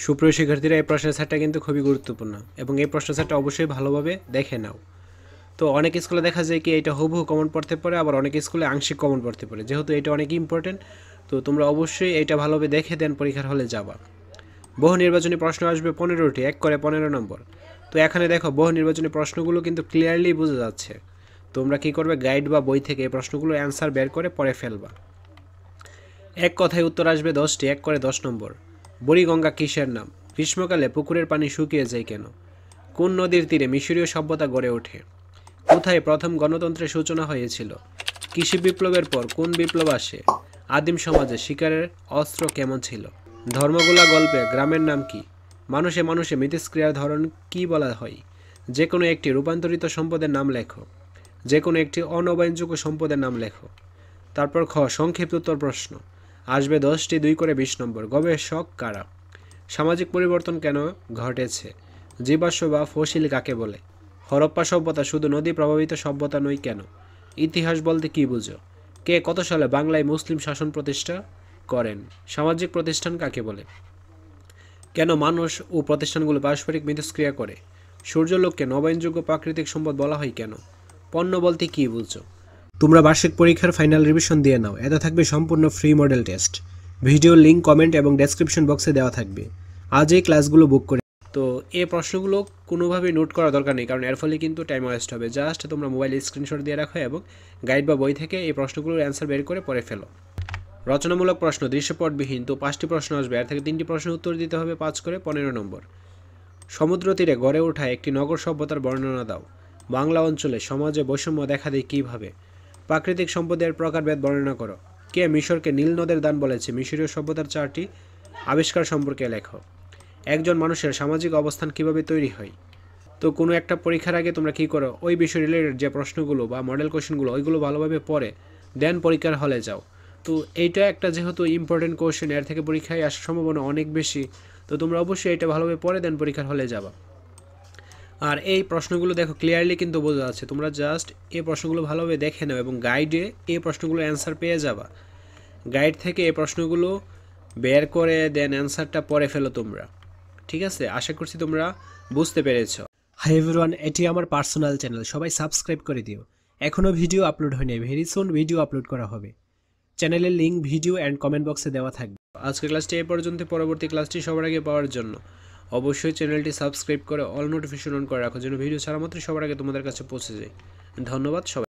সুপ্রিয় শিক্ষার্থীরা, এই প্রশ্নের সেটটা কিন্তু খুবই গুরুত্বপূর্ণ এবং এই প্রশ্নের সেটটা অবশ্যই ভালোভাবে দেখে নাও। তো অনেক স্কুলে দেখা যায় কি এটা হুবহু কমন পড়তে পারে, আবার অনেক স্কুলে আংশিক কমন পড়তে পারে। যেহেতু এটা অনেক ইম্পর্টেন্ট, তো তোমরা অবশ্যই এটা ভালোভাবে দেখে দেন পরীক্ষার হলে যাবা। বহু নির্বাচনী প্রশ্ন আসবে 15টি, 1 করে 15 নম্বর। তো এখানে দেখো বহু নির্বাচনী প্রশ্নগুলো কিন্তু ক্লিয়ারলি বোঝা যাচ্ছে। তোমরা কি করবে, গাইড বা বই থেকে এই প্রশ্নগুলোর অ্যান্সার বের করে পড়ে ফেলবা। এক কথায় উত্তর আসবে 10টি, 1 করে 10 নম্বর। বুড়িগঙ্গা কিসের নাম? গ্রীষ্মকালে পুকুরের পানি শুকিয়ে যায় কেন? কোন নদীর তীরে মিশরীয় সভ্যতা গড়ে ওঠে? কোথায় প্রথম গণতন্ত্রের সূচনা হয়েছিল? কৃষি বিপ্লবের পর কোন বিপ্লব আসে? আদিম সমাজে শিকারের অস্ত্র কেমন ছিল? ধর্মগুলা গল্পে গ্রামের নাম কি? মানুষে মানুষে মিথস্ক্রিয়ার ধরন কি বলা হয়? যে কোনো একটি রূপান্তরিত সম্পদের নাম লেখো। যে কোনো একটি অনবায়নযোগ্য সম্পদের নাম লেখো। তারপর খ, সংক্ষিপ্ত উত্তর প্রশ্ন আসবে 10টি, 2 করে 20 নম্বর। গবেষক কারা? সামাজিক পরিবর্তন কেন ঘটেছে? জীবাশ্ম বা ফসিল কাকে বলে? হরপ্পা সভ্যতা শুধু নদী প্রভাবিত সভ্যতা নয় কেন? ইতিহাস বলতে কী বুঝো? কে কত সালে বাংলায় মুসলিম শাসন প্রতিষ্ঠা করেন? সামাজিক প্রতিষ্ঠান কাকে বলে? কেন মানুষ ও প্রতিষ্ঠানগুলো পারস্পরিক মিথস্ক্রিয়া করে? সূর্যালোককে নবায়নযোগ্য প্রাকৃতিক সম্পদ বলা হয় কেন? পণ্য বলতে কী বুঝো? তোমরা বার্ষিক পরীক্ষার ফাইনাল রিভিশন দিয়ে নাও। এতে থাকবে সম্পূর্ণ free model test. Video link comment এবং ডেসক্রিপশন বক্সে দেওয়া থাকবে। আজ এই ক্লাসগুলো বুক করে। তো এই প্রশ্নগুলো কোনোভাবেই নোট করার দরকার নেই, কারণ এর ফলে কিন্তু টাইম ওয়েস্ট হবে। জাস্ট তোমরা মোবাইলে স্ক্রিনশট দিয়ে রাখো এবং গাইড বা বই থেকে এই প্রশ্নগুলোর অ্যান্সার বের করে পড়ে ফেলো। রচনামূলক প্রশ্ন দৃশ্যপটবিহীন, তো 5টি প্রশ্ন আসবে। এর থেকে 3টি প্রশ্নের উত্তর দিতে হবে 5 করে 15 নম্বর। সমুদ্র তীরে গড়ে ওঠা একটি নগর সভ্যতার বর্ণনা দাও। বাংলা অঞ্চলে সমাজে বৈষম্য দেখা দেয় কীভাবে? প্রাকৃতিক সম্পদের প্রকারভেদ বর্ণনা করো। কে মিশরকে নীল নদের দান বলেছে? মিশরীয় সভ্যতার 4টি আবিষ্কার সম্পর্কে লেখো। একজন মানুষের সামাজিক অবস্থান কিভাবে তৈরি হয়? তো কোনো একটা পরীক্ষার আগে তোমরা কী করো, ওই বিষয় রিলেটেড যে প্রশ্নগুলো বা মডেল কোশ্চেনগুলো ওইগুলো ভালোভাবে পড়ে দেন পরীক্ষার হলে যাও। তো এইটা একটা যেহেতু ইম্পর্টেন্ট কোশ্চেন, এর থেকে পরীক্ষায় আসার সম্ভাবনা অনেক বেশি। তো তোমরা অবশ্যই এটা ভালোভাবে পড়ে দেন পরীক্ষার হলে যাবা। আর এই প্রশ্নগুলো দেখো ক্লিয়ারলি কিন্তু বোঝা যাচ্ছে। তোমরা জাস্ট এই প্রশ্নগুলো ভালোভাবে দেখে নাও এবং গাইডে এই প্রশ্নগুলোর অ্যান্সার পেয়ে যাবা। গাইড থেকে এই প্রশ্নগুলো বের করে দেন অ্যান্সারটা পড়ে ফেলো তোমরা। ঠিক আছে, আশা করছি তোমরা বুঝতে পেরেছো। হাই এভরিওয়ান, এটি আমার পার্সোনাল চ্যানেল, সবাই সাবস্ক্রাইব করে দিও। এখনও ভিডিও আপলোড হয়নি, ভেরি সুন ভিডিও আপলোড করা হবে। চ্যানেলের লিঙ্ক ভিডিও অ্যান্ড কমেন্ট বক্সে দেওয়া থাকবে। আজকের ক্লাসটি এই পর্যন্ত। পরবর্তী ক্লাসটি সবার আগে পাওয়ার জন্য অবশ্যই চ্যানেলটি সাবস্ক্রাইব করে অল নোটিফিকেশন অন করে রাখো, যেন ভিডিও ছাড়া মাত্র সবার আগে তোমাদের কাছে পৌঁছে যায়। ধন্যবাদ সবাই।